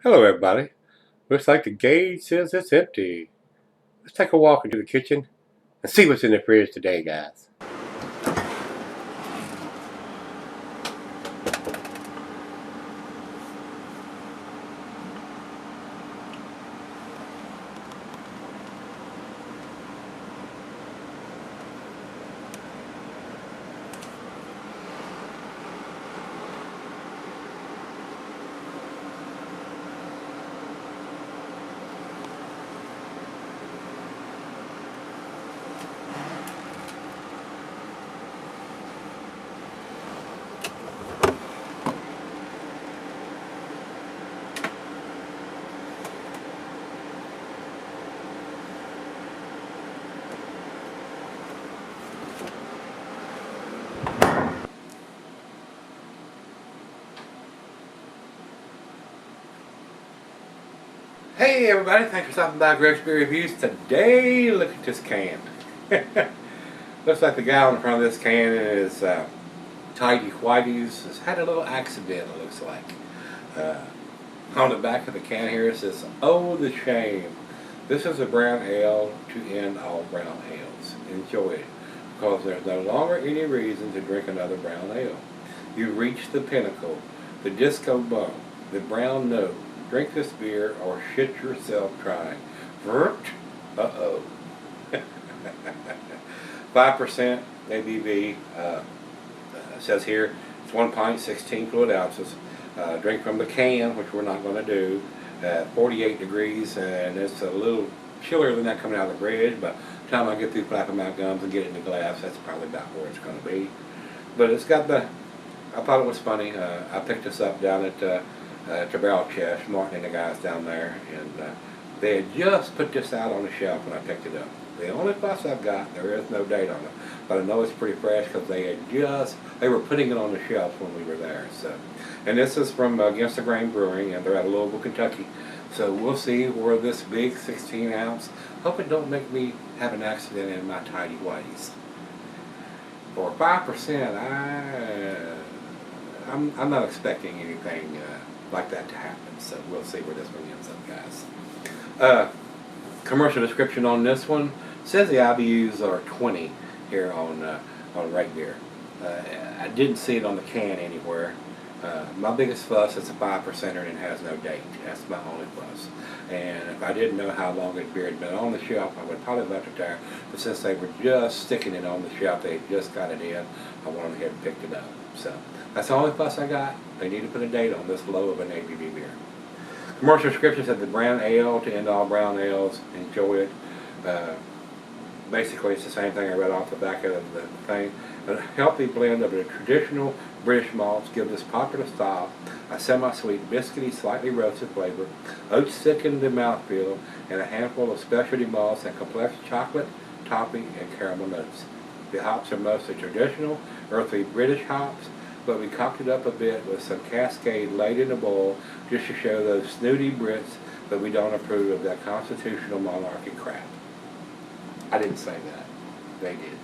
Hello everybody. Looks like the gauge says it's empty. Let's take a walk into the kitchen and see what's in the fridge today, guys. Hey everybody, thanks for stopping by Gregsbeerreviews. Today, look at this can. Looks like the guy on the front of this can is Tidy Whitey's has had a little accident, it looks like. On the back of the can here it says, "Oh, the shame. This is a brown ale to end all brown ales. Enjoy it, because there's no longer any reason to drink another brown ale. You've reached the pinnacle, the disco bump, the brown note. Drink this beer or shit yourself trying. Vert? Uh-oh." 5% ABV. Says here, it's 1 pint, 16 fluid ounces. Drink from the can, which we're not going to do, at 48 degrees, and it's a little chillier than that coming out of the fridge. But by the time I get through flapping my gums and get it in the glass, that's probably about where it's going to be. But it's got the, I thought it was funny. I picked this up down at Barrel Chest, Martin and the guys down there, and they had just put this out on the shelf when I picked it up. The only fuss I've got, there is no date on it, but I know it's pretty fresh because they were putting it on the shelf when we were there. So, and this is from Against the Grain Brewing, and they're out of Louisville, Kentucky. So we'll see where this big 16 ounce, hope it don't make me have an accident in my Tidy Whities. For 5%, I'm not expecting anything like that to happen, so we'll see where this one ends up, guys. Commercial description on this one says the IBUs are 20 here on Right Beer. I didn't see it on the can anywhere. My biggest fuss is a 5%er and it has no date. That's my only fuss. And if I didn't know how long this beer had been on the shelf, I would probably left it there. But since they were just sticking it on the shelf, they just got it in, I went ahead and picked it up. So that's the only fuss I got. They need to put a date on this low of an ABV beer. Commercial description said the brown ale to end all brown ales. Enjoy it. Basically, it's the same thing I read off the back of the thing. A healthy blend of the traditional British malts give this popular style a semi-sweet, biscuity, slightly roasted flavor. Oats thicken the mouthfeel, and a handful of specialty malts and complex chocolate, toffee, and caramel notes. The hops are mostly traditional, earthy British hops, but we cocked it up a bit with some Cascade laid in a bowl just to show those snooty Brits that we don't approve of that constitutional monarchy crap. I didn't say that. They did.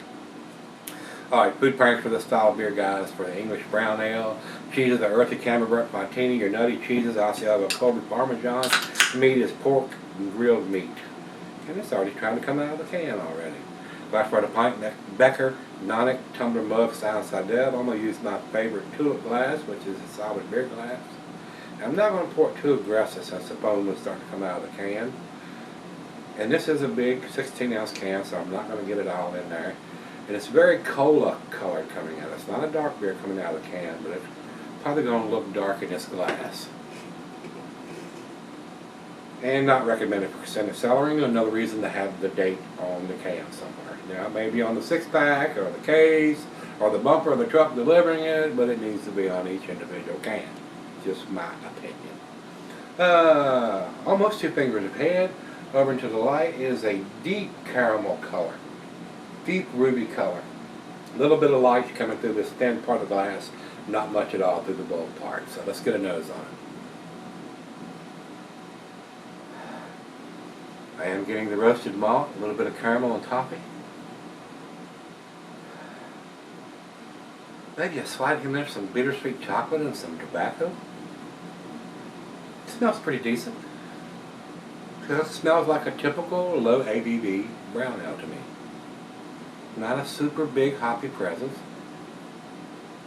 Alright, food pairings for this style of beer, guys. For the English brown ale, cheeses are earthy Camembert Fontini. Your nutty cheeses, Asiago Colby Parmesan. Meat is pork and grilled meat. And it's already trying to come out of the can already. Glass for the pint, Becker, Nonic, tumbler mug, style Sidel. I'm going to use my favorite tulip glass, which is a solid beer glass. And I'm not going to pour it too aggressive since the foam will start to come out of the can. And this is a big 16-ounce can, so I'm not going to get it all in there. And it's very cola colored coming out. It's not a dark beer coming out of the can, but it's probably going to look dark in this glass. And not recommended for extended cellaring. Another reason to have the date on the can somewhere. Now, it may be on the 6-pack or the case or the bumper of the truck delivering it, but it needs to be on each individual can. Just my opinion. Almost 2 fingers ahead. Over into the light is a deep caramel color. Deep ruby color. A little bit of light coming through this thin part of the glass. Not much at all through the bold part. So let's get a nose on it. I am getting the roasted malt, a little bit of caramel and toffee. Maybe a slight hint of some bittersweet chocolate and some tobacco. smells pretty decent. It smells like a typical low ABV brown ale to me. Not a super big hoppy presence.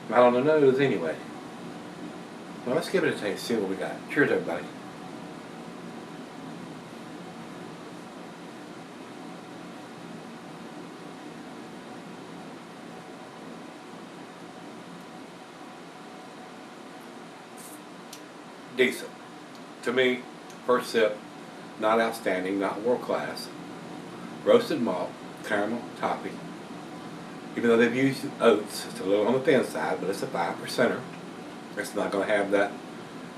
Not on the nose anyway. Well, let's give it a taste, see what we got. Cheers, everybody. Decent. To me, first sip, not outstanding, not world class. Roasted malt, caramel, toffee. Even though they've used oats, it's a little on the thin side, but it's a 5%er. It's not going to have that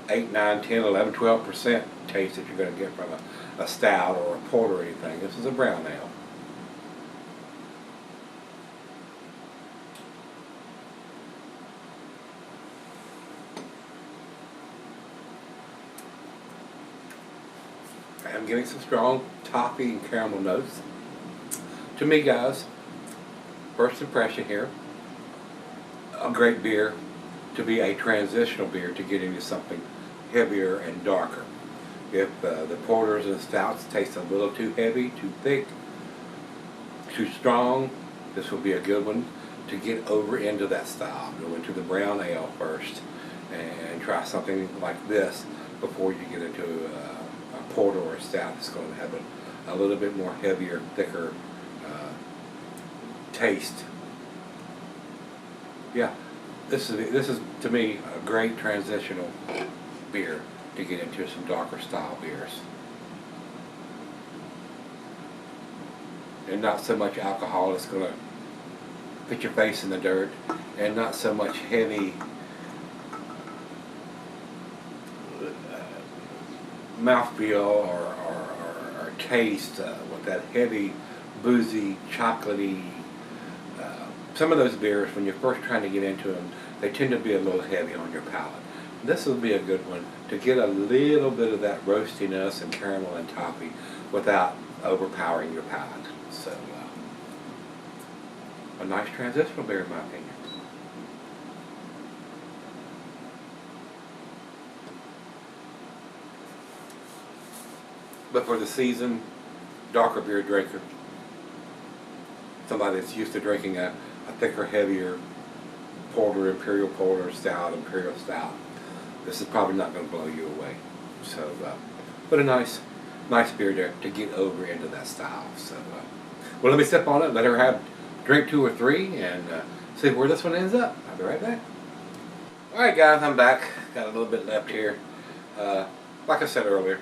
8, 9, 10, 11, 12% taste that you're going to get from a stout or a porter or anything. This is a brown ale. I'm getting some strong toffee and caramel notes. To me, guys, first impression here, a great beer to be a transitional beer to get into something heavier and darker. If the porters and stouts taste a little too heavy, too thick, too strong, this will be a good one to get over into that style. Go into the brown ale first and try something like this before you get into a porter or a stout. It's going to have a little bit more heavier, thicker taste. Yeah, this is to me a great transitional beer to get into some darker style beers. And not so much alcohol that's going to put your face in the dirt, and not so much heavy mouthfeel or taste with that heavy, boozy, chocolatey. Some of those beers, when you're first trying to get into them, they tend to be a little heavy on your palate. This will be a good one to get a little bit of that roastiness and caramel and toffee without overpowering your palate. So, a nice transitional beer in my opinion. But for the seasoned, darker beer drinker, somebody that's used to drinking a thicker, heavier porter, imperial porter, stout, imperial stout, this is probably not going to blow you away. So, but a nice beer to get over into that style. So, well, let me sip on it, let her have drink 2 or 3, and see where this one ends up. I'll be right back. Alright guys, I'm back. Got a little bit left here. Like I said earlier,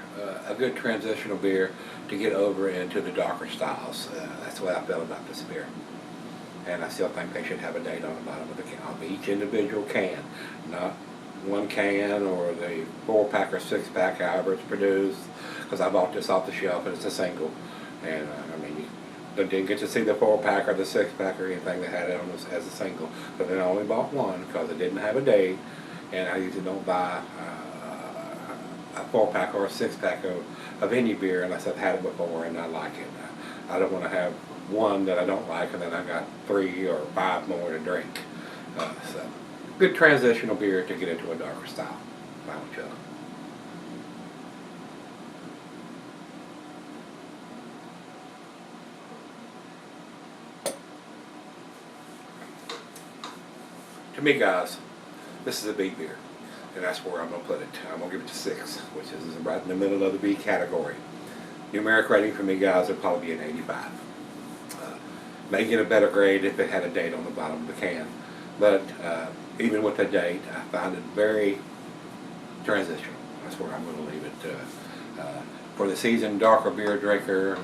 a good transitional beer to get over into the darker styles. That's the way I feel about this beer. And I still think they should have a date on the bottom of the can, on each individual can. Not one can or the 4-pack or 6-pack, however it's produced. Because I bought this off the shelf and it's a single. And I mean, you didn't get to see the 4-pack or the 6-pack or anything that had it on this as a single. But then I only bought one because it didn't have a date. And I usually don't buy a 4-pack or a 6-pack of any beer unless I've had it before and I like it. I don't want to have one that I don't like and then I got 3 or 5 more to drink. So, good transitional beer to get into a darker style. Final chug. To me, guys, this is a B beer. And that's where I'm going to put it. I'm going to give it to 6, which is right in the middle of the B category. Numeric rating for me, guys, would probably be an 85. May get a better grade if it had a date on the bottom of the can. But even with a date, I find it very transitional. That's where I'm going to leave it. For the seasoned darker beer drinker,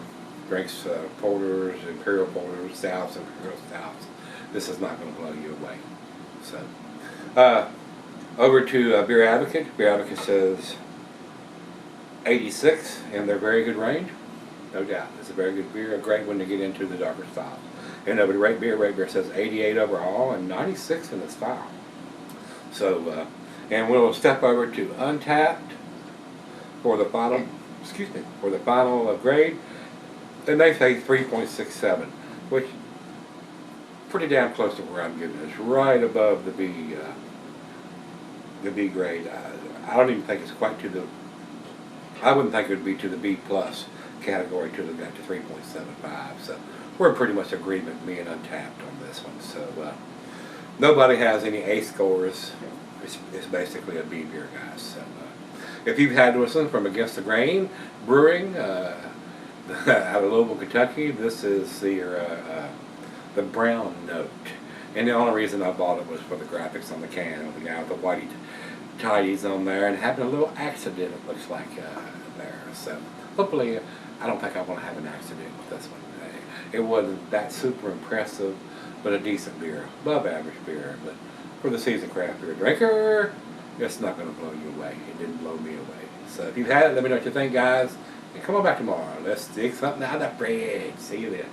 drinks porters, imperial porters, stouts, imperial stouts, this is not going to blow you away. So, over to Beer Advocate. Beer Advocate says 86 in their very good range. No doubt. It's a very good beer, a great one to get into the darker styles. And over to Rate Beer says 88 overall and 96 in the style. So, and we'll step over to Untapped for the final, for the final grade. And they say 3.67, which pretty damn close to where I'm giving this. Right above the B grade. I don't even think it's quite to the I wouldn't think it would be to the B plus category to the to 3.75. So we're pretty much agreement, me and Untapped, on this one. So nobody has any A scores. It's basically a B beer, guys. So if you've had this one from Against the Grain Brewing out of Louisville, Kentucky, this is the brown note. And the only reason I bought it was for the graphics on the can, with the guy with the whitey tidies on there, and having a little accident, it looks like, there. So hopefully, I don't think I want to have an accident with this one. It wasn't that super impressive, but a decent beer, above average beer. But for the seasoned craft beer drinker, it's not going to blow you away. It didn't blow me away. So if you've had it, let me know what you think, guys. And come on back tomorrow. Let's dig something out of the fridge. See you then.